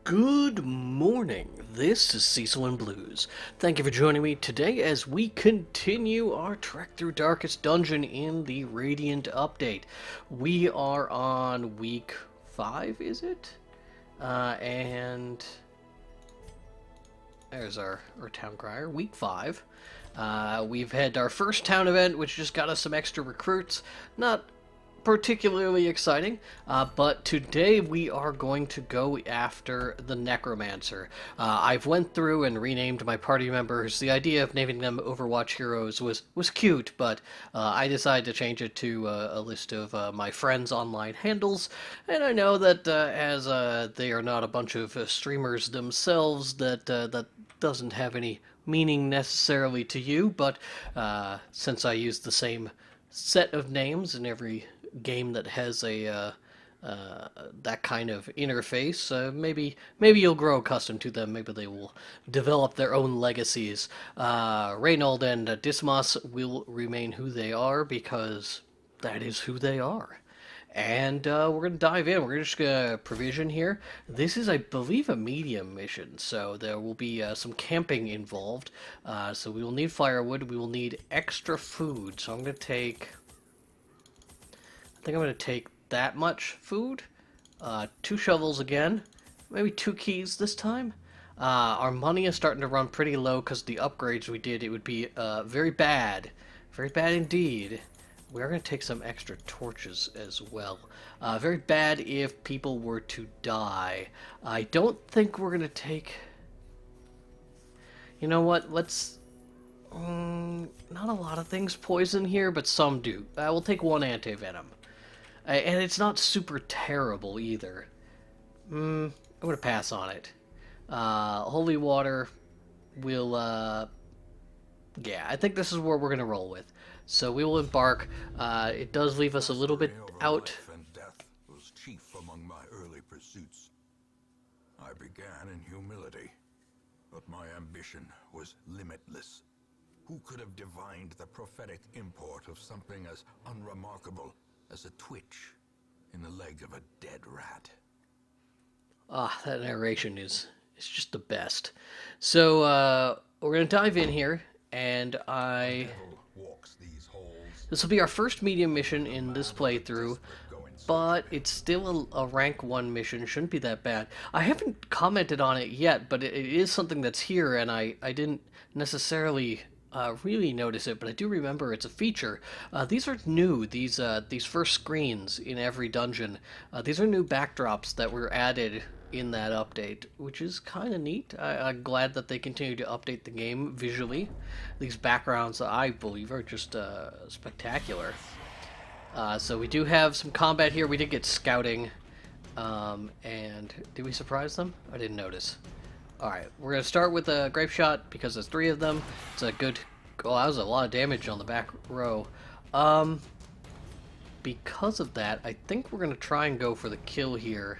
Good morning. This is Cecil and Blues. Thank you for joining me today as we continue our trek through Darkest Dungeon in the Radiant update. We are on week 5, is it? And there's our town crier, week 5. We've had our first town event, which just got us some extra recruits. Not particularly exciting, but today we are going to go after the Necromancer. I've went through and renamed my party members. The idea of naming them Overwatch heroes was cute, but I decided to change it to a list of my friends' online handles, and I know that as they are not a bunch of streamers themselves, that doesn't have any meaning necessarily to you, but since I use the same set of names in every game that has a that kind of interface, maybe you'll grow accustomed to them. Maybe they will develop their own legacies. Reynold and Dismas will remain who they are because that is who they are. And we're going to dive in. We're just going to provision here. This is, I believe, a medium mission, so there will be some camping involved. So we will need firewood. We will need extra food. So I'm going to take... I think I'm going to take that much food. 2 shovels again. Maybe 2 keys this time. Our money is starting to run pretty low because the upgrades we did, it would be very bad. Very bad indeed. We are going to take some extra torches as well. Very bad if people were to die. I don't think we're going to take... You know what? Let's... not a lot of things poison here, but some do. We'll take 1 anti-venom. And it's not super terrible either. I'm going to pass on it. Holy water will... yeah, I think this is where we're going to roll with. So we will embark. It does leave us a little bit out. Life and death was chief among my early pursuits. I began in humility, but my ambition was limitless. Who could have divined the prophetic import of something as unremarkable as a twitch in the leg of a dead rat? That narration is just the best. So we're going to dive in here, and this will be our first medium mission in this playthrough, but it's still a rank 1 mission. Shouldn't be that bad. I haven't commented on it yet, but it is something that's here, and I didn't necessarily really notice it, but I do remember it's a feature. These are new, these first screens in every dungeon. These are new backdrops that were added in that update, which is kind of neat. I'm glad that they continue to update the game visually. These backgrounds, I believe, are just spectacular. So we do have some combat here. We did get scouting, and did we surprise them? I didn't notice. Alright, we're going to start with a grape shot because there's 3 of them. It's a good... Oh, that was a lot of damage on the back row. Because of that, I think we're going to try and go for the kill here.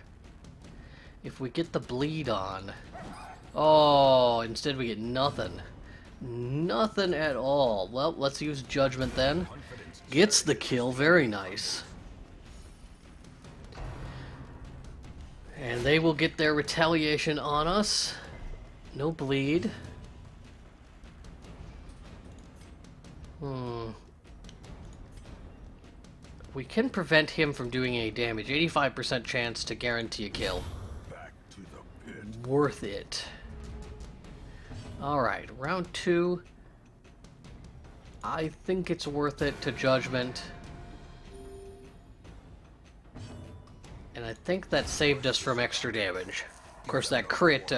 If we get the bleed on... Oh, instead we get nothing. Nothing at all. Well, let's use Judgment then. Gets the kill. Very nice. And they will get their retaliation on us. No bleed. We can prevent him from doing any damage. 85% chance to guarantee a kill. Back to the pit. Worth it. Alright, round 2. I think it's worth it to Judgment. And I think that saved us from extra damage. Of course, that crit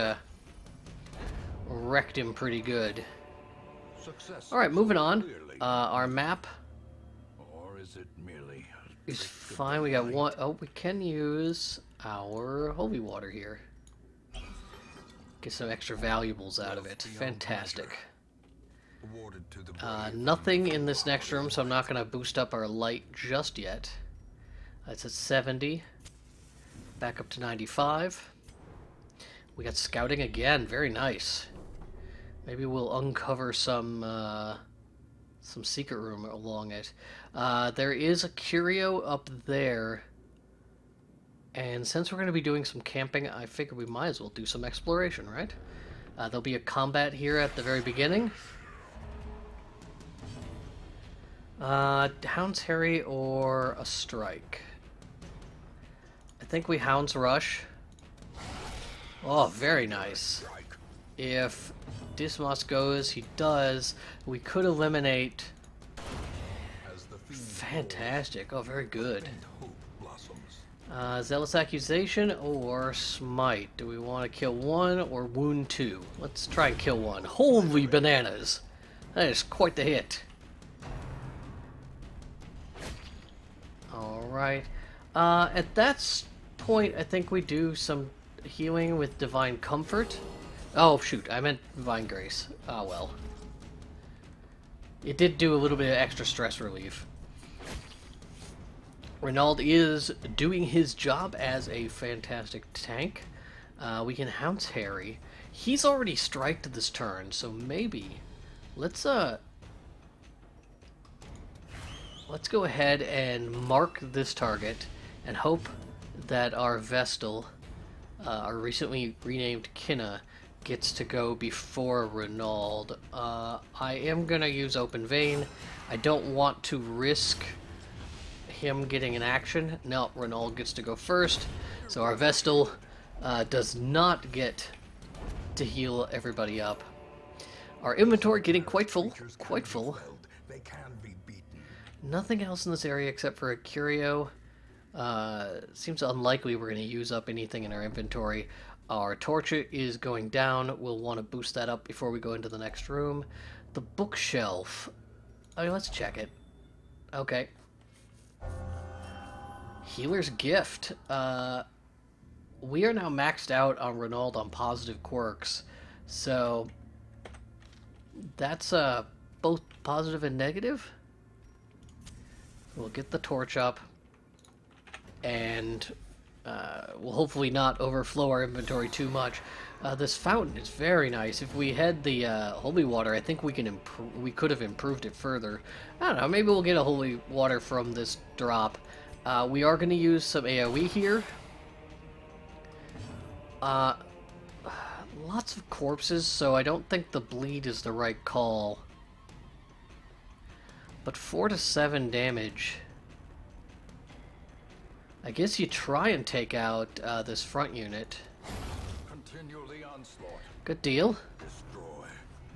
wrecked him pretty good. Alright, moving on. Our map Or is it merely is fine. We got 1... Oh, we can use our holy water here. Get some extra valuables out of it. Fantastic. Nothing in this next room, so I'm not going to boost up our light just yet. That's at 70. Back up to 95. We got scouting again. Very nice. Maybe we'll uncover some secret room along it. There is a curio up there. And since we're going to be doing some camping, I figure we might as well do some exploration, right? There'll be a combat here at the very beginning. Hound's Harry or a strike? I think we Hound's Rush. Oh, very nice. If Dismas goes, he does. We could eliminate... Fantastic. Oh, very good. Zealous Accusation or Smite. Do we want to kill one or wound two? Let's try and kill one. Holy bananas! That is quite the hit. Alright. At that point, I think we do some healing with Divine Comfort. Oh, shoot. I meant Divine Grace. Ah, well. It did do a little bit of extra stress relief. Renaud is doing his job as a fantastic tank. We can Hounce Harry. He's already striked this turn, so maybe let's go ahead and mark this target and hope that our Vestal, our recently renamed Kinna, gets to go before Renaud. I am gonna use Open Vein. I don't want to risk him getting an action. No, Renaud gets to go first, so our Vestal does not get to heal everybody up. Our inventory getting quite full, quite full. Nothing else in this area except for a curio. Seems unlikely we're going to use up anything in our inventory. Our torch is going down. We'll want to boost that up before we go into the next room. The bookshelf. I mean, let's check it. Okay. Healer's Gift. We are now maxed out on Renaud on positive quirks, so that's both positive and negative. We'll get the torch up, and we'll hopefully not overflow our inventory too much. This fountain is very nice. If we had the holy water, I think we could have improved it further. I don't know. Maybe we'll get a holy water from this drop. We are going to use some AoE here. Lots of corpses, so I don't think the bleed is the right call. But 4 to 7 damage. I guess you try and take out this front unit. Continue the onslaught. Good deal. Destroy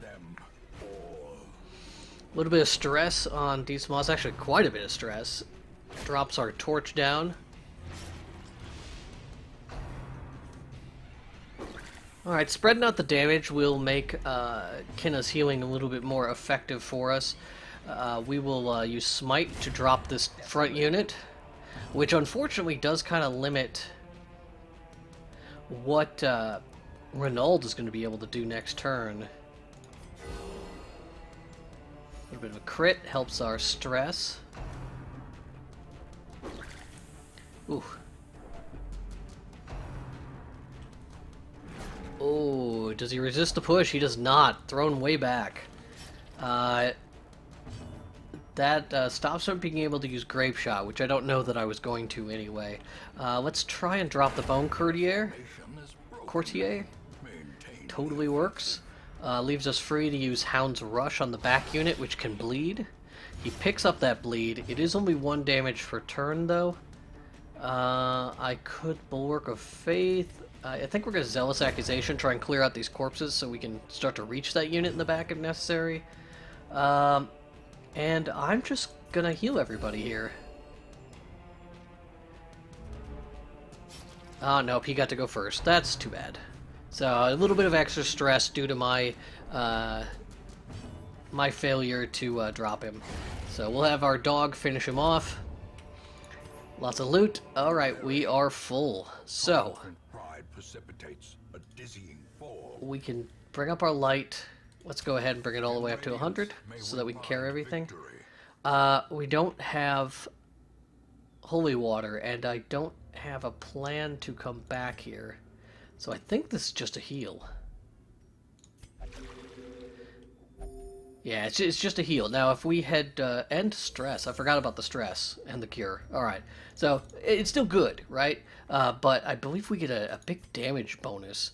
them all. A little bit of stress on Dismas, actually quite a bit of stress. Drops our torch down. Alright, spreading out the damage will make Kinna's healing a little bit more effective for us. We will use Smite to drop this front unit, which unfortunately does kind of limit what Renaud is going to be able to do next turn. A little bit of a crit helps our stress. Ooh. Oh, does he resist the push? He does not. Thrown way back. That stops him being able to use Grape Shot, which I don't know that I was going to anyway. Let's try and drop the Bone Courtier. Totally works. Leaves us free to use Hound's Rush on the back unit, which can bleed. He picks up that bleed. It is only 1 damage per turn, though. I could Bulwark of Faith. I think we're going to Zealous Accusation, try and clear out these corpses so we can start to reach that unit in the back if necessary. And I'm just going to heal everybody here. Oh, nope, he got to go first. That's too bad. So, a little bit of extra stress due to my my failure to drop him. So, we'll have our dog finish him off. Lots of loot. Alright, we are full. So, we can bring up our light. Let's go ahead and bring it all the way up to 100 so that we can carry everything. We don't have holy water, and I don't have a plan to come back here. So I think this is just a heal. Yeah, it's just a heal. Now, if we had end stress, I forgot about the stress and the cure. All right, so it's still good, right? But I believe we get a big damage bonus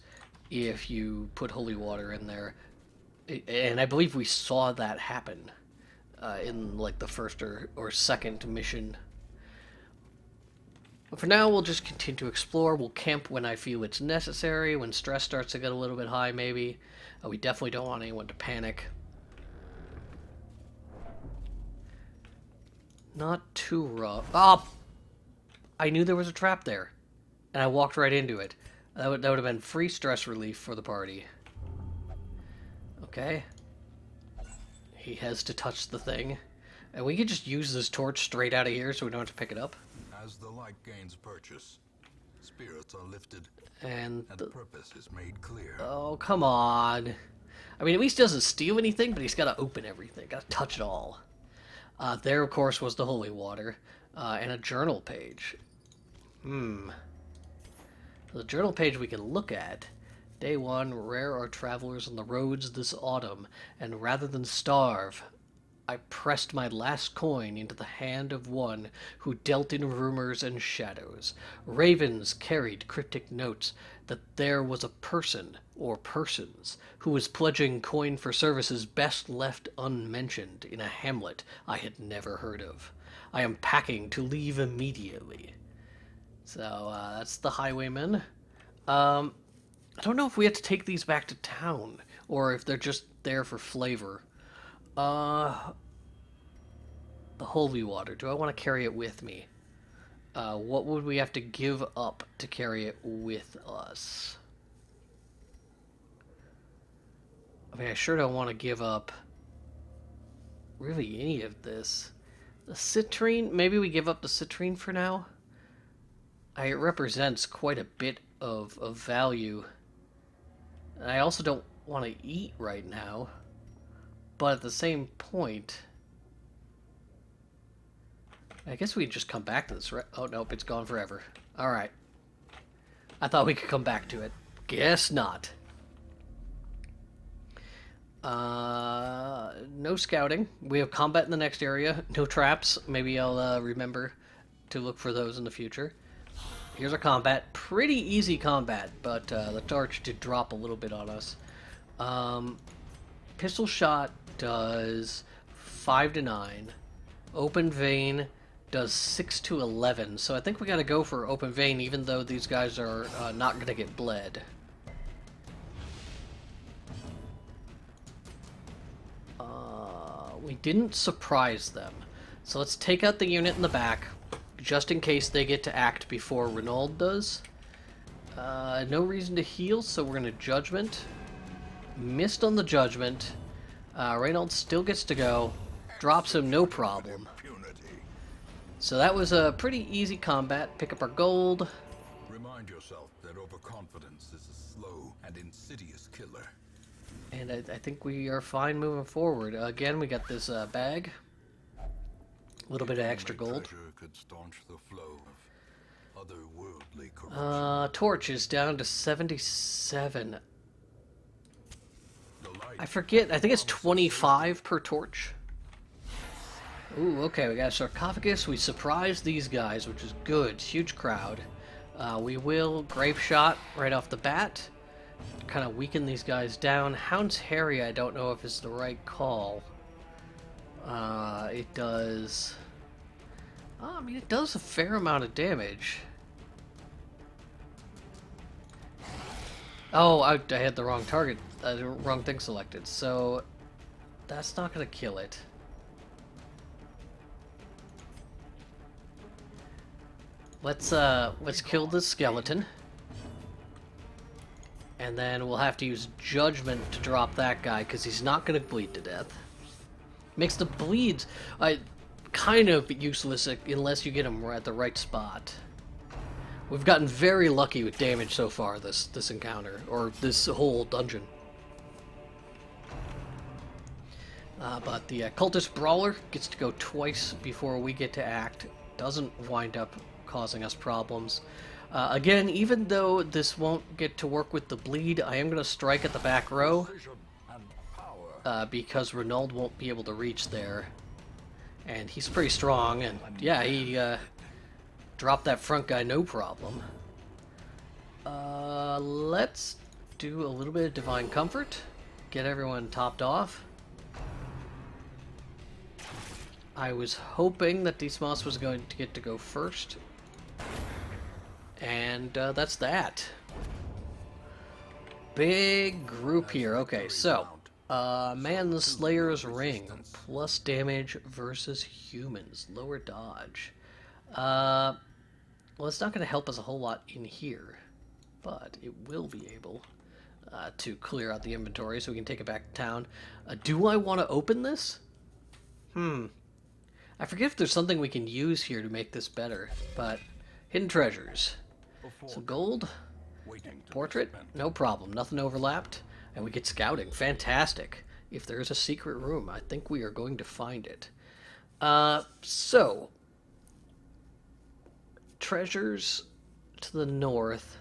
if you put holy water in there, and I believe we saw that happen in like the first or second mission. But for now, we'll just continue to explore. We'll camp when I feel it's necessary. When stress starts to get a little bit high, maybe. We definitely don't want anyone to panic. Not too rough. Oh! I knew there was a trap there. And I walked right into it. That would have been free stress relief for the party. Okay. He has to touch the thing. And we can just use this torch straight out of here so we don't have to pick it up. As the light gains purchase, spirits are lifted, And purpose is made clear. oh, come on. I mean, at least he doesn't steal anything, but he's got to open everything. Got to touch it all. There, of course, was the holy water. And a journal page. The journal page we can look at. Day 1, rare are travelers on the roads this autumn, and rather than starve, I pressed my last coin into the hand of one who dealt in rumors and shadows. Ravens carried cryptic notes that there was a person, or persons, who was pledging coin for services best left unmentioned in a hamlet I had never heard of. I am packing to leave immediately. So, that's the highwayman. I don't know if we have to take these back to town, or if they're just there for flavor. The holy water. Do I want to carry it with me? What would we have to give up to carry it with us? I mean, I sure don't want to give up really any of this. The citrine, maybe we give up the citrine for now? It represents quite a bit of value. And I also don't want to eat right now. But at the same point, I guess we just come back to this, right? Oh, nope, it's gone forever. Alright. I thought we could come back to it. Guess not. No scouting. We have combat in the next area. No traps. Maybe I'll remember to look for those in the future. Here's our combat. Pretty easy combat, but the torch did drop a little bit on us. Pistol shot does 5 to 9. Open vein does 6 to 11. So I think we gotta go for open vein, even though these guys are not gonna get bled. We didn't surprise them. So let's take out the unit in the back, just in case they get to act before Renault does. No reason to heal, so we're gonna judgment. Missed on the judgment. Reynolds still gets to go. Drops him no problem. So that was a pretty easy combat. Pick up our gold. Remind yourself that overconfidence is a slow and insidious killer. And I think we are fine moving forward. Again, we got this bag. A little bit of extra gold. Could staunch the flow of otherworldly corruption. Torch is down to 77. I forget. I think it's 25 per torch. Ooh, okay. We got a sarcophagus. We surprised these guys, which is good. Huge crowd. We will grape shot right off the bat. Kind of weaken these guys down. Hound's Harry, I don't know if it's the right call. It does... I mean, it does a fair amount of damage. Oh, I had the wrong target, the wrong thing selected, so that's not gonna kill it. Let's kill this skeleton. And then we'll have to use judgment to drop that guy, because he's not gonna bleed to death. Makes the bleeds kind of useless unless you get him at the right spot. We've gotten very lucky with damage so far this encounter, or this whole dungeon. But the cultist brawler gets to go twice before we get to act. Doesn't wind up causing us problems. Again, even though this won't get to work with the bleed, I am going to strike at the back row. because Renaud won't be able to reach there. And he's pretty strong, and yeah, he dropped that front guy no problem. Let's do a little bit of Divine Comfort. Get everyone topped off. I was hoping that Dismas was going to get to go first. And that's that. Big group here. Okay, so Man the Slayer's Ring. Plus damage versus humans. Lower dodge. Well, it's not going to help us a whole lot in here. But it will be able to clear out the inventory so we can take it back to town. Do I want to open this? I forget if there's something we can use here to make this better. But hidden treasures. So gold. Portrait, no problem. Nothing overlapped. And we get scouting. Fantastic. If there's a secret room, I think we are going to find it. So, treasures to the north.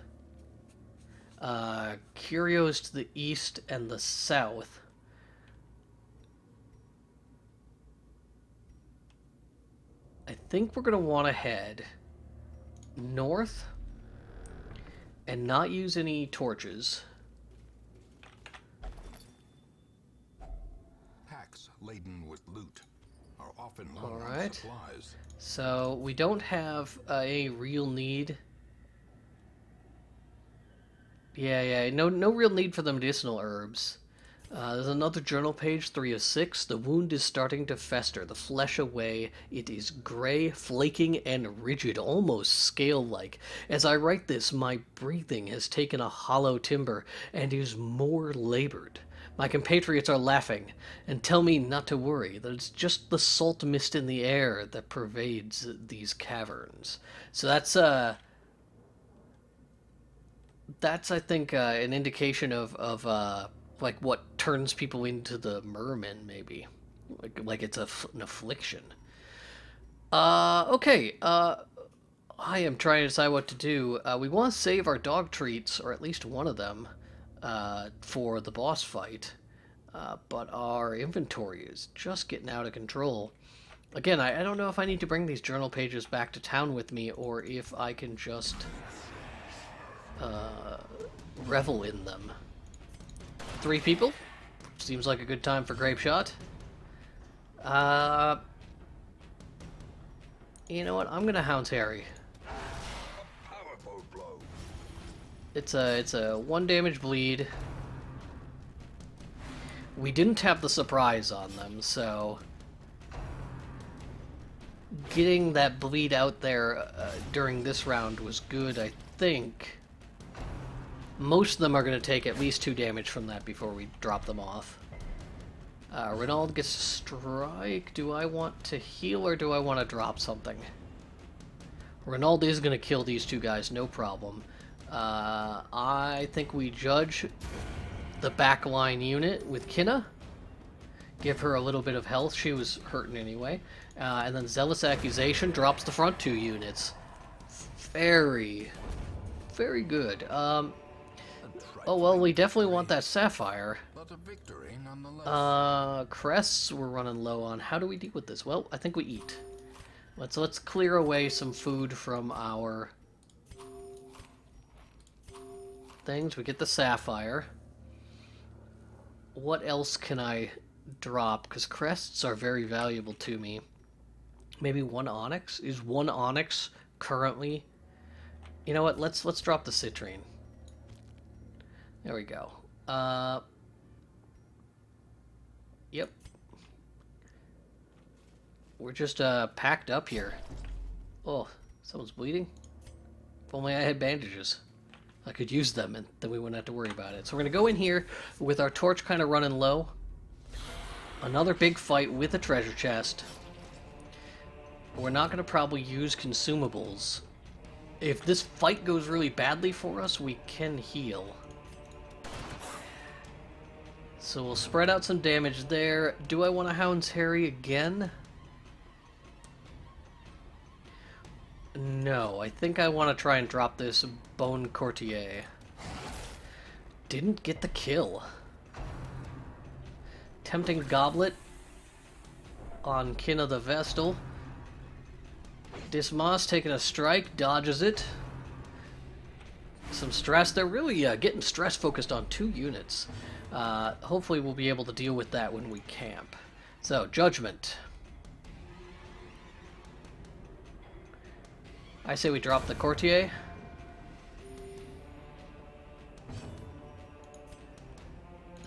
Curios to the east and the south. I think we're going to want to head north and not use any torches. Packs laden with loot are often low All on right. supplies. So we don't have a real need. Yeah, no real need for the medicinal herbs. There's another journal page, 3 of 6. The wound is starting to fester, the flesh away. It is gray, flaking, and rigid, almost scale-like. As I write this, my breathing has taken a hollow timber and is more labored. My compatriots are laughing and tell me not to worry, that it's just the salt mist in the air that pervades these caverns. So that's I think, an indication of like what turns people into the mermen, maybe. Like it's an affliction. Okay. I am trying to decide what to do. We want to save our dog treats, or at least one of them, for the boss fight. But our inventory is just getting out of control. Again, I don't know if I need to bring these journal pages back to town with me, or if I can just revel in them. 3 people? Seems like a good time for grape shot. You know what? I'm gonna Hound's Harry. Powerful blow. It's a 1 damage bleed. We didn't have the surprise on them, so getting that bleed out there during this round was good, I think. Most of them are going to take at least 2 damage from that before we drop them off. Renaud gets to strike. Do I want to heal or do I want to drop something? Renaud is going to kill these 2 guys, no problem. I think we judge the backline unit with Kinna. Give her a little bit of health. She was hurting anyway. And then Zealous Accusation drops the front 2 units. Very, very good. Oh, well, we definitely want that sapphire. But a victory nonetheless. Crests we're running low on. How do we deal with this? Well, I think we eat. Let's clear away some food from our things. We get the sapphire. What else can I drop? Because crests are very valuable to me. Maybe 1 onyx? Is 1 onyx currently? You know what? Let's drop the citrine. There we go. Yep. We're just packed up here. Oh, someone's bleeding. If only I had bandages. I could use them and then we wouldn't have to worry about it. So we're going to go in here with our torch kind of running low. Another big fight with a treasure chest. We're not going to probably use consumables. If this fight goes really badly for us, we can heal. So we'll spread out some damage there. Do I want to Hound's Harry again? No, I think I want to try and drop this Bone Courtier. Didn't get the kill. Tempting Goblet on Kin of the Vestal. Dismas taking a strike, dodges it. Some stress. They're really getting stress focused on 2 units. Hopefully we'll be able to deal with that when we camp. So, Judgment. I say we drop the Courtier.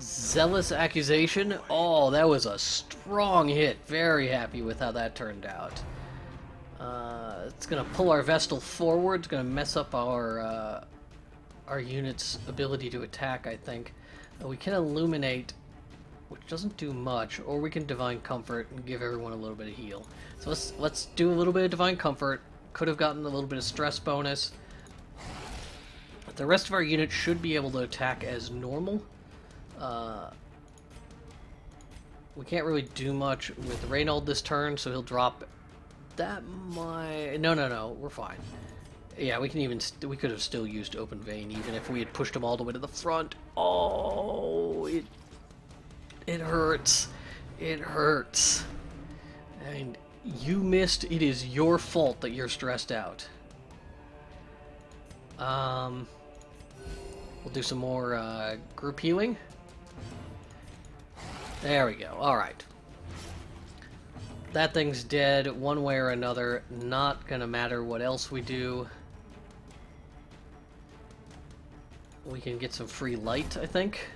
Zealous Accusation. Oh, that was a strong hit. Very happy with how that turned out. It's going to pull our Vestal forward. It's going to mess up our unit's ability to attack, I think. We can Illuminate, which doesn't do much, or we can Divine Comfort and give everyone a little bit of heal. So let's do a little bit of Divine Comfort. Could have gotten a little bit of stress bonus. But the rest of our unit should be able to attack as normal. We can't really do much with Reynold this turn, so he'll drop that much. No, we're fine. Yeah, we could have still used Open Vein even if we had pushed him all the way to the front. Oh, it hurts. It hurts. And you missed. It is your fault that you're stressed out. We'll do some more group healing. There we go. Alright. That thing's dead one way or another. Not gonna matter what else we do. We can get some free light, I think.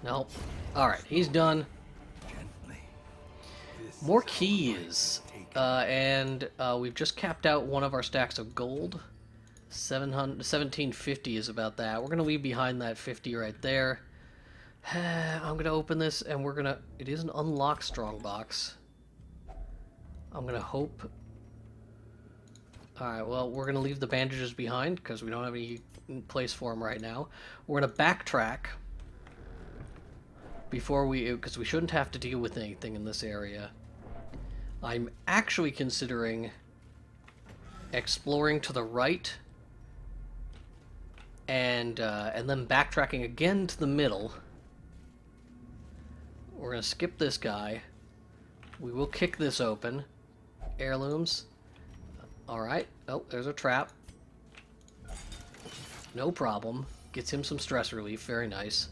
Nope. Alright, he's done. More keys. And we've just capped out one of our stacks of gold. 1750 is about that. We're going to leave behind that 50 right there. I'm going to open this and we're going to... It is an unlocked strongbox. I'm going to hope... Alright, well, we're going to leave the bandages behind because we don't have any place for them right now. We're going to backtrack before we... Because we shouldn't have to deal with anything in this area. I'm actually considering exploring to the right and then backtracking again to the middle. We're going to skip this guy. We will kick this open. Heirlooms. Alright. Oh, there's a trap. No problem. Gets him some stress relief. Very nice.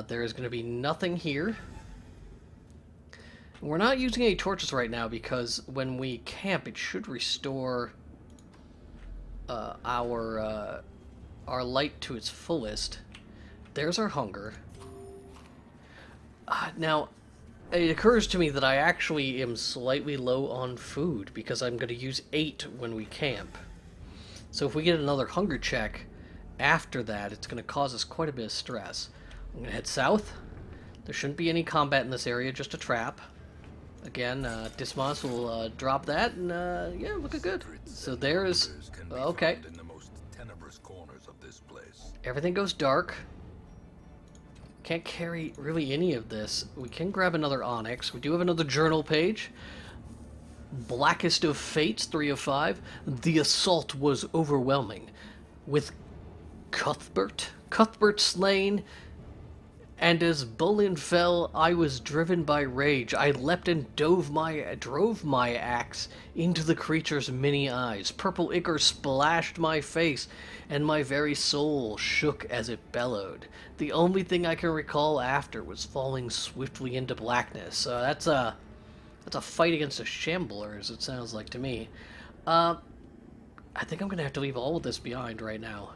There is going to be nothing here. We're not using any torches right now because when we camp, it should restore our light to its fullest. There's our hunger. Now, it occurs to me that I actually am slightly low on food because I'm going to use 8 when we camp. So if we get another hunger check after that, it's going to cause us quite a bit of stress. I'm going to head south. There shouldn't be any combat in this area, just a trap. Again, Dismas will drop that, and yeah, looking good. So there's... Okay. Everything goes dark. Can't carry really any of this. We can grab another Onyx. We do have another journal page. Blackest of Fates, 3 of 5. The assault was overwhelming. With Cuthbert slain... And as Bullen fell, I was driven by rage. I leapt and drove my axe into the creature's many eyes. Purple ichor splashed my face, and my very soul shook as it bellowed. The only thing I can recall after was falling swiftly into blackness. That's a fight against a shambler, as it sounds like to me. I think I'm gonna have to leave all of this behind right now.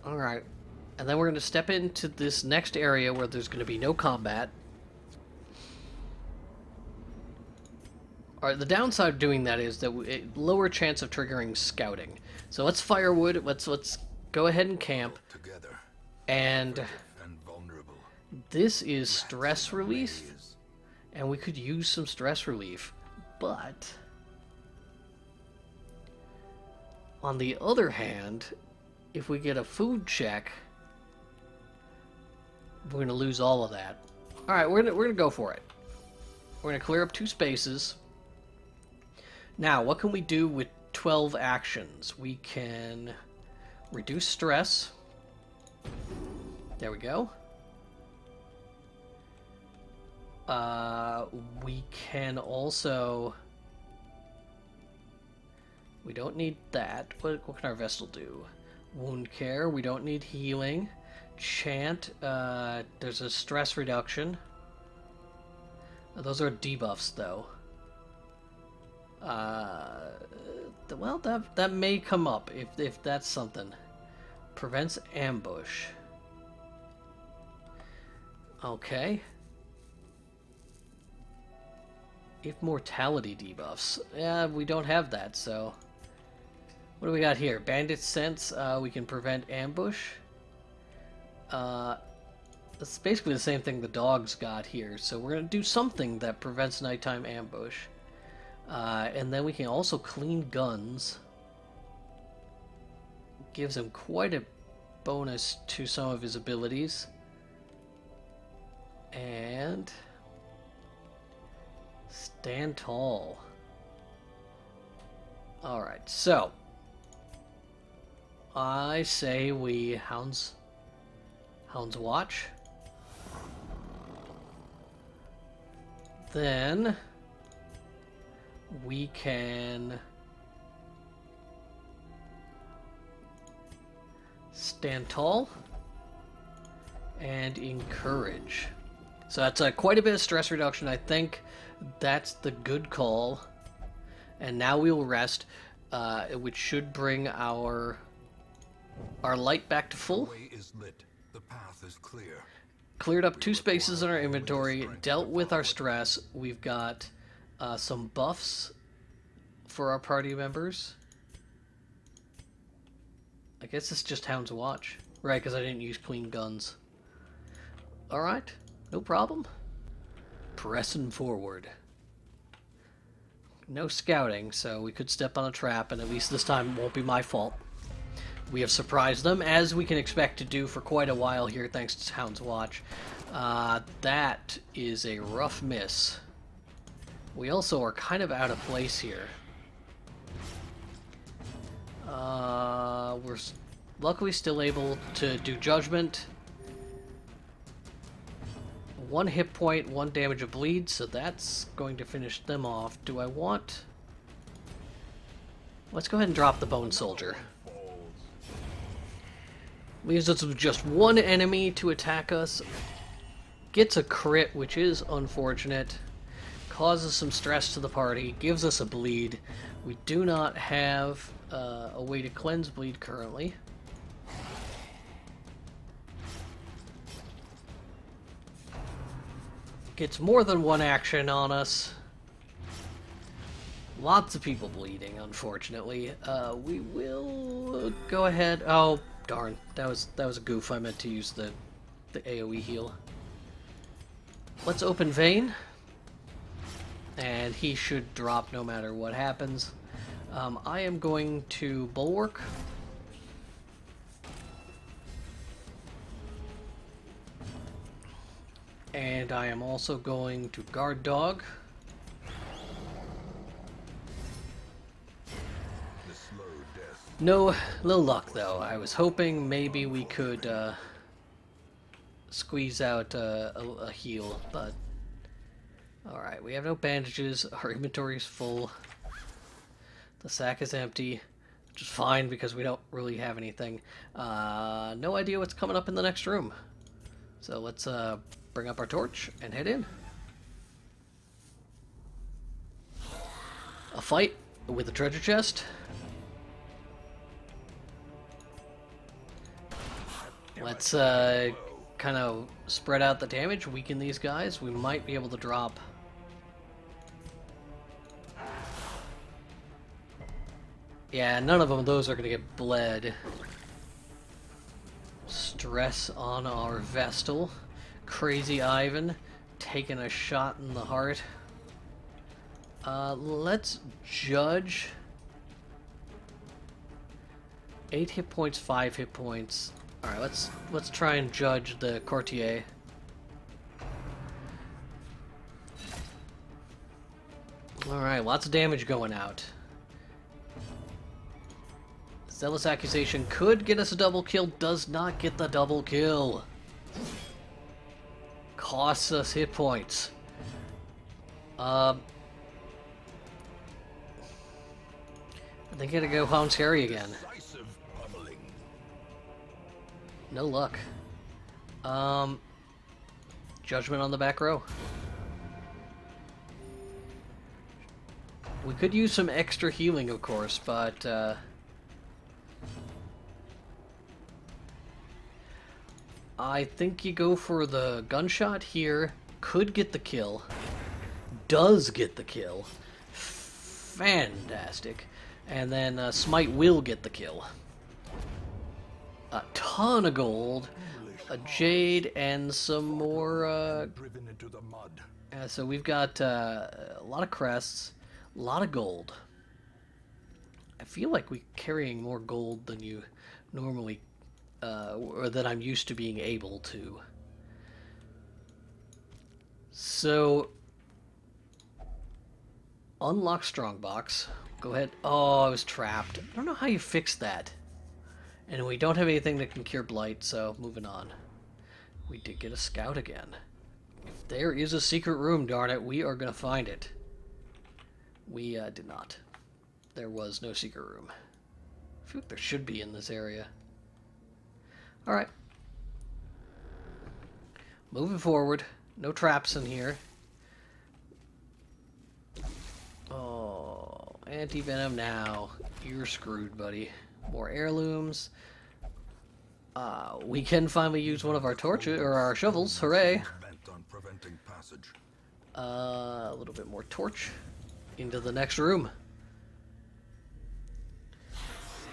Alright, and then we're going to step into this next area where there's going to be no combat. Alright, the downside of doing that is that lower chance of triggering scouting. So let's firewood, let's go ahead and camp. And this is stress relief, and we could use some stress relief. But on the other hand, if we get a food check, we're going to lose all of that. Alright, we're gonna go for it. We're going to clear up 2 spaces. Now, what can we do with 12 actions? We can Reduce stress. There we go. We can also... We don't need that. What can our Vestal do? Wound care. We don't need healing. Chant. There's a stress reduction. Those are debuffs, though. Well, that may come up if that's something. Prevents ambush. Okay. If mortality debuffs. Yeah, we don't have that, so... What do we got here? Bandit sense. We can prevent ambush. That's basically the same thing the dog's got here. So we're going to do something that prevents nighttime ambush. And then we can also clean guns. Gives him quite a bonus to some of his abilities. And... Stand tall. Alright, so... I say we Hound's Watch. Then we can stand tall and encourage. So that's quite a bit of stress reduction. I think that's the good call. And now we will rest, which should bring our light back to full. The way is lit. The path is clear. Cleared up 2 spaces in our inventory, dealt with our stress. We've got some buffs for our party members. I guess it's just Hound's Watch. Right, because I didn't use clean guns. Alright, no problem. Pressing forward. No scouting, so we could step on a trap, and at least this time it won't be my fault. We have surprised them, as we can expect to do for quite a while here, thanks to Hound's Watch. That is a rough miss. We also are kind of out of place here. We're luckily still able to do Judgment. 1 hit point, 1 damage of bleed, so that's going to finish them off. Do I want... Let's go ahead and drop the Bone Soldier. Leaves us with just 1 enemy to attack us. Gets a crit, which is unfortunate. Causes some stress to the party. Gives us a bleed. We do not have a way to cleanse bleed currently. Gets more than 1 action on us. Lots of people bleeding, unfortunately. We will go ahead... Oh, darn. That was a goof. I meant to use the AoE heal. Let's open Vein. And he should drop no matter what happens. I am going to Bulwark. And I am also going to Guard Dog. No luck though. I was hoping maybe we could squeeze out a heal, but alright, we have no bandages, our inventory is full, the sack is empty, which is fine because we don't really have anything. No idea what's coming up in the next room, so let's bring up our torch and head in. A fight with a treasure chest. Let's kind of spread out the damage, weaken these guys. We might be able to drop. Yeah, none of those are going to get bled. Stress on our Vestal. Crazy Ivan taking a shot in the heart. Let's judge. 8 hit points, 5 hit points. Alright, let's try and judge the Courtier. Alright, lots of damage going out. Zealous Accusation could get us a double kill, does not get the double kill. Costs us hit points. I think I gotta go Hound's Harry again. No luck. Judgment on the back row. We could use some extra healing, of course, but I think you go for the gunshot here. Could get the kill. Does get the kill. Fantastic. And then Smite will get the kill. A ton of gold, a jade, and some more. So we've got a lot of crests, a lot of gold. I feel like we're carrying more gold than you normally, or that I'm used to being able to. So, unlock strongbox. Go ahead. Oh, I was trapped. I don't know how you fix that. And we don't have anything that can cure blight, so moving on. We did get a scout again. If there is a secret room, darn it, we are going to find it. We did not. There was no secret room. I feel like there should be in this area. Alright. Moving forward. No traps in here. Oh, anti-venom now. You're screwed, buddy. More heirlooms. We can finally use one of our torches or our shovels. Hooray! A little bit more torch into the next room.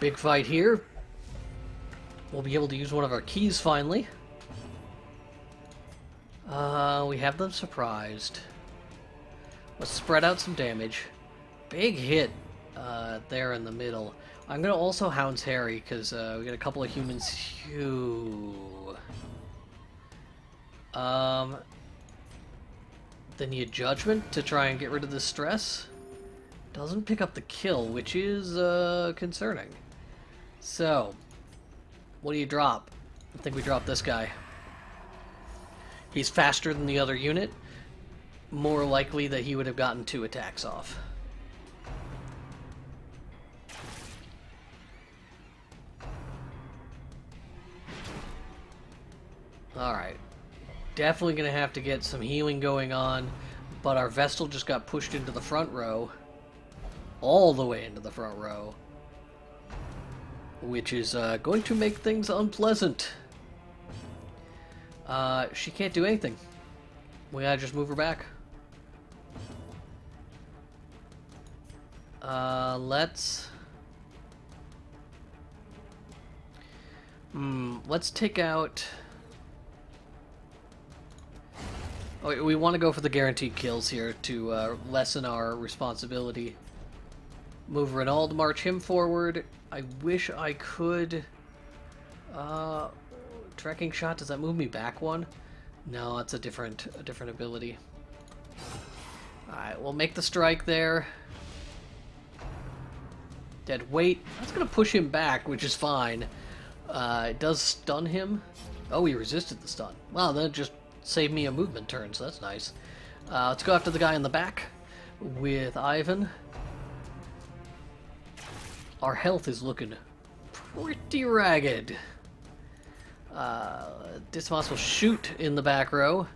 Big fight here. We'll be able to use one of our keys finally. We have them surprised. Let's spread out some damage. Big hit there in the middle. I'm going to also Hound's Harry, because we got a couple of humans who... Then need Judgment to try and get rid of the stress. Doesn't pick up the kill, which is concerning. So, what do you drop? I think we drop this guy. He's faster than the other unit. More likely that he would have gotten 2 attacks off. Alright. Definitely going to have to get some healing going on, but our Vestal just got pushed into the front row. All the way into the front row. Which is going to make things unpleasant. She can't do anything. We gotta just move her back. Let's take out... Oh, we want to go for the guaranteed kills here to lessen our responsibility. Move Renaud to march him forward. I wish I could... Trekking shot, does that move me back one? No, that's a different ability. Alright, we'll make the strike there. Dead weight. That's going to push him back, which is fine. It does stun him. Oh, he resisted the stun. Wow, that just saved me a movement turn, so that's nice. Let's go after the guy in the back with Ivan. Our health is looking pretty ragged. Dismas will shoot in the back row.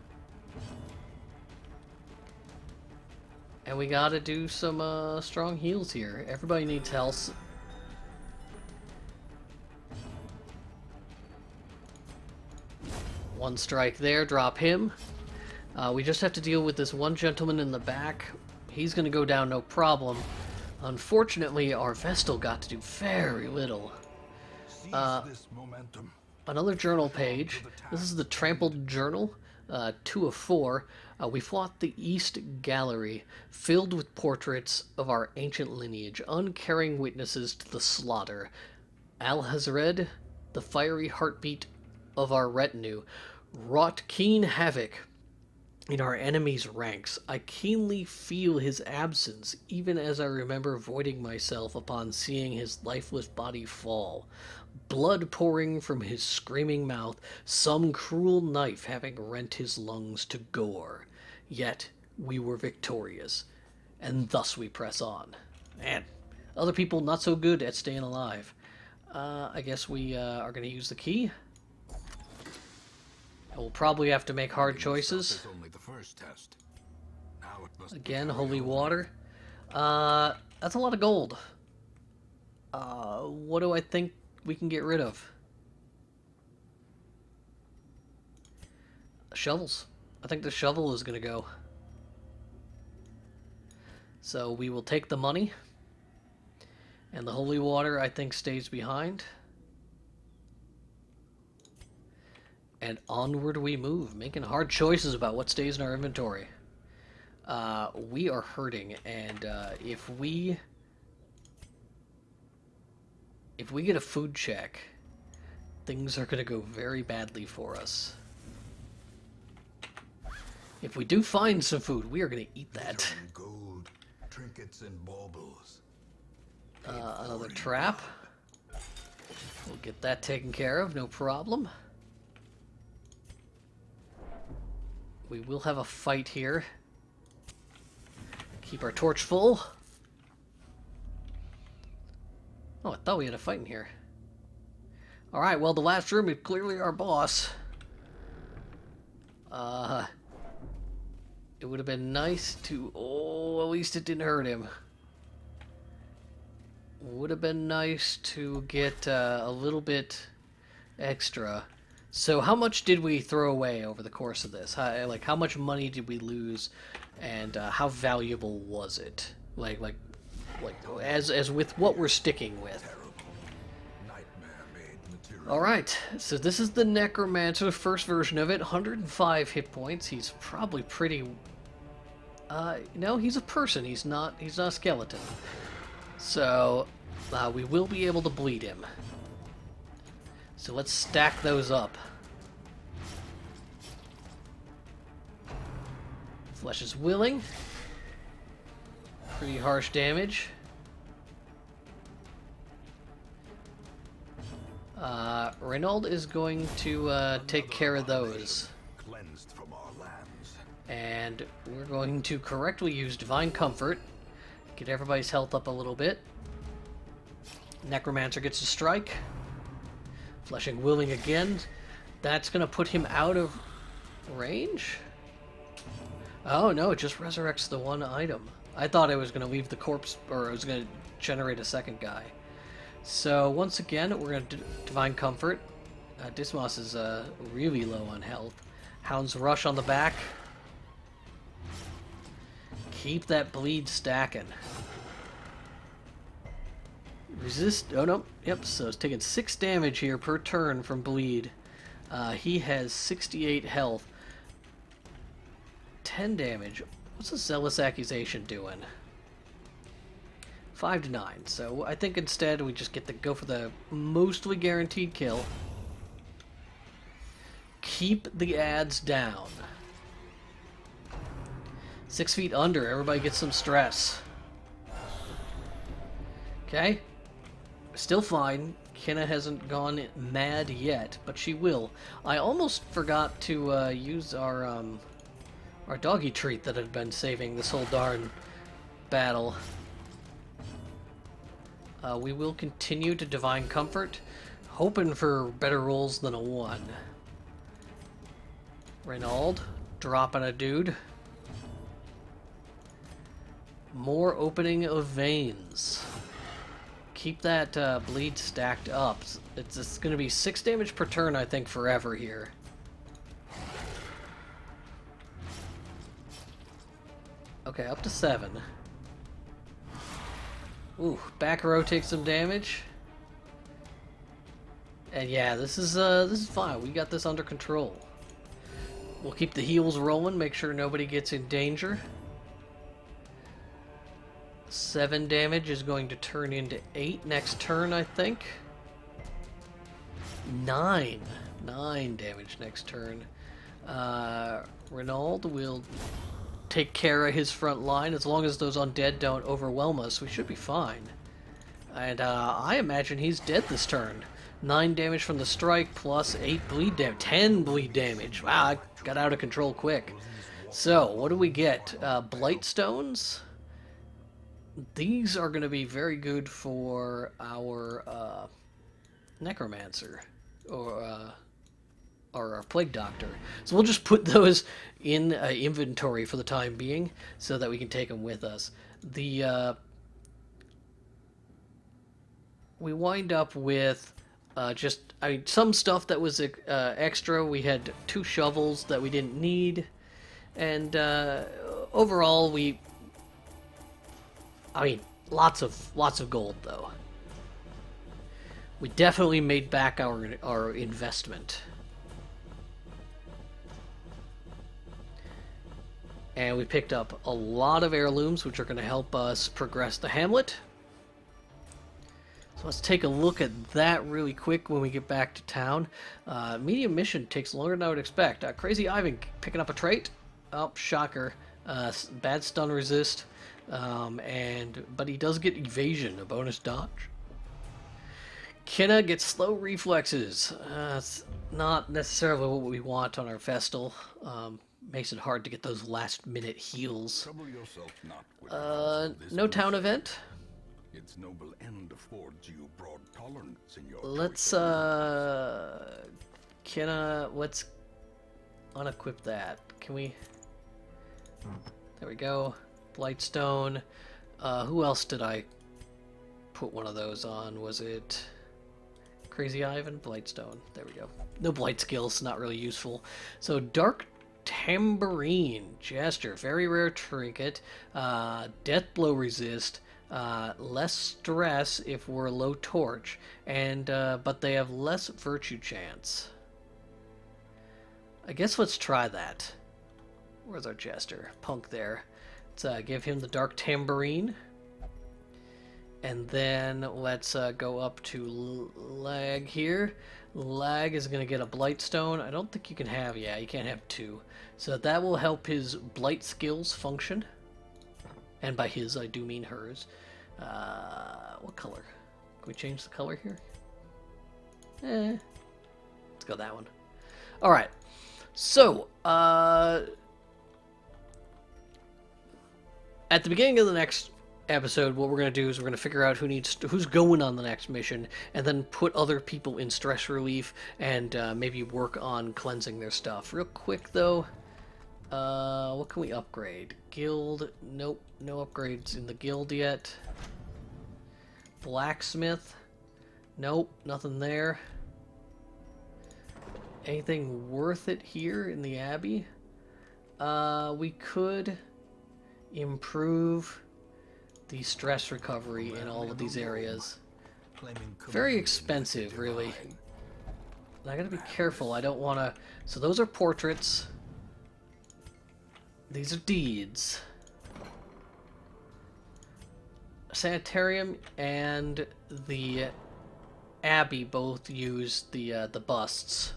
And we gotta do some strong heals here. Everybody needs health. One strike there, drop him. We just have to deal with this one gentleman in the back. He's gonna go down no problem. Unfortunately, our Vestal got to do very little. Another journal page. This is the Trampled Journal, 2 of 4. We fought the East Gallery, filled with portraits of our ancient lineage, uncaring witnesses to the slaughter. Al-Hazred, the fiery heartbeat of our retinue, wrought keen havoc in our enemy's ranks. I keenly feel his absence, even as I remember voiding myself upon seeing his lifeless body fall, blood pouring from his screaming mouth, some cruel knife having rent his lungs to gore. Yet we were victorious, and thus we press on. Man, other people not so good at staying alive. I guess we are going to use the key. We'll probably have to make hard choices. Again, holy water. That's a lot of gold. What do I think we can get rid of? Shovels. I think the shovel is going to go. So we will take the money. And the holy water, I think, stays behind. And onward we move, making hard choices about what stays in our inventory. We are hurting, and if we get a food check, things are going to go very badly for us. If we do find some food, we are going to eat that. Gold, trinkets and baubles. Another trap. We'll get that taken care of, no problem. We will have a fight here. Keep our torch full. Oh, I thought we had a fight in here. Alright, well, the last room is clearly our boss. It would have been nice to... Oh, at least it didn't hurt him. Would have been nice to get a little bit extra. So how much did we throw away over the course of this? How much money did we lose, and how valuable was it? As with what we're sticking with. All right, so this is the Necromancer, the first version of it. 105 hit points. He's probably pretty. No, he's a person. He's not a skeleton. So we will be able to bleed him. So let's stack those up. Flesh is willing. Pretty harsh damage. Reynold is going to take care of those. Cleansed from our lands. And we're going to correctly use Divine Comfort. Get everybody's health up a little bit. Necromancer gets a strike. Fleshing willing again. That's going to put him out of range? Oh no, it just resurrects the one item. I thought it was going to leave the corpse, or it was going to generate a second guy. So once again, we're going to Divine Comfort. Dismas is really low on health. Hound's Rush on the back. Keep that bleed stacking. Resist. Oh no. Yep. So it's taking 6 damage here per turn from bleed. He has 68 health. 10 damage. What's the Zealous Accusation doing? 5 to 9. So I think instead we just get to go for the mostly guaranteed kill. Keep the ads down. 6 feet under. Everybody gets some stress. Okay. Still fine. Kenna hasn't gone mad yet, but she will. I almost forgot to use our doggy treat that had been saving this whole darn battle. We will continue to Divine Comfort, hoping for better rolls than a 1. Reynold, dropping a dude. More opening of veins. Keep that bleed stacked up. It's going to be 6 damage per turn, I think, forever here. Okay, up to 7. Ooh, back row takes some damage. And yeah, this is fine. We got this under control. We'll keep the heals rolling, make sure nobody gets in danger. 7 damage is going to turn into 8 next turn, I think. 9 damage next turn. Renauld will take care of his front line. As long as those undead don't overwhelm us, we should be fine. And I imagine he's dead this turn. 9 damage from the strike plus 8 bleed damage. 10 bleed damage. Wow, I got out of control quick. So, what do we get? Blight Stones. These are going to be very good for our Necromancer. Or our Plague Doctor. So we'll just put those in inventory for the time being so that we can take them with us. We wind up with some stuff that was extra. We had 2 shovels that we didn't need, and overall lots of gold though. We definitely made back our investment. And we picked up a lot of heirlooms, which are going to help us progress the hamlet. So let's take a look at that really quick when we get back to town. Medium mission takes longer than I would expect. Crazy Ivan picking up a trait. Oh, shocker. Bad stun resist. But he does get evasion, a bonus dodge. Kenna gets slow reflexes. It's not necessarily what we want on our Vestal. Makes it hard to get those last-minute heals. No town event. Its noble end affords you broad tolerance in your Let's let's unequip that. Can we? There we go. Blightstone. Who else did I put one of those on? Was it Crazy Ivan? Blightstone. There we go. No blight skills, not really useful. So Dark Tambourine, Gesture, very rare trinket, death blow resist, less stress if we're low torch, and but they have less virtue chance. I guess let's try that. Where's our Jester? Punk there. Let's give him the Dark Tambourine. And then let's go up to Lag here. Lag is going to get a Blightstone. I don't think you can have... Yeah, you can't have 2. So that will help his Blight skills function. And by his, I do mean hers. What color? Can we change the color here? Let's go that one. Alright. So, at the beginning of the next episode, what we're going to do is we're going to figure out who's going on the next mission, and then put other people in stress relief, and maybe work on cleansing their stuff. Real quick though, what can we upgrade? Guild, nope, no upgrades in the guild yet. Blacksmith, nope, nothing there. Anything worth it here in the Abbey? We could improve the stress recovery in all of these areas. Very expensive, really. And I gotta be careful, I don't wanna... So those are portraits. These are deeds. Sanitarium and the Abbey both use the busts.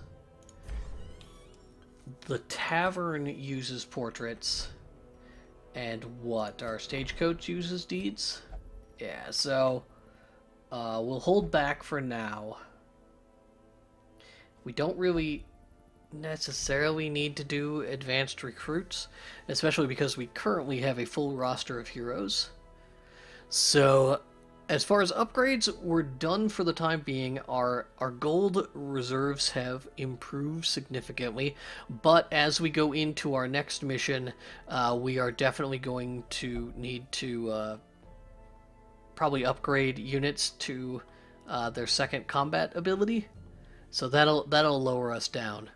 The Tavern uses portraits. And what? Our Stagecoach uses deeds? Yeah, so we'll hold back for now. We don't really necessarily need to do advanced recruits, especially because we currently have a full roster of heroes. So, as far as upgrades, we're done for the time being. Our gold reserves have improved significantly, but as we go into our next mission, we are definitely going to need to probably upgrade units to their second combat ability. So that'll lower us down.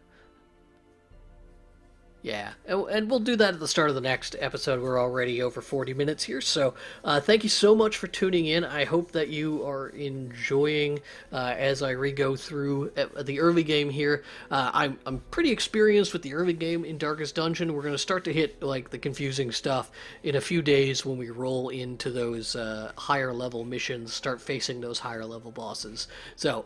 Yeah, and we'll do that at the start of the next episode. We're already over 40 minutes here, so thank you so much for tuning in. I hope that you are enjoying as I re-go through the early game here. I'm pretty experienced with the early game in Darkest Dungeon. We're going to start to hit like the confusing stuff in a few days when we roll into those higher level missions, start facing those higher level bosses. So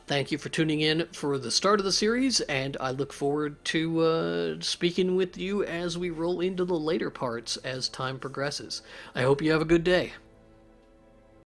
thank you for tuning in for the start of the series, and I look forward to speaking with you as we roll into the later parts as time progresses. I hope you have a good day.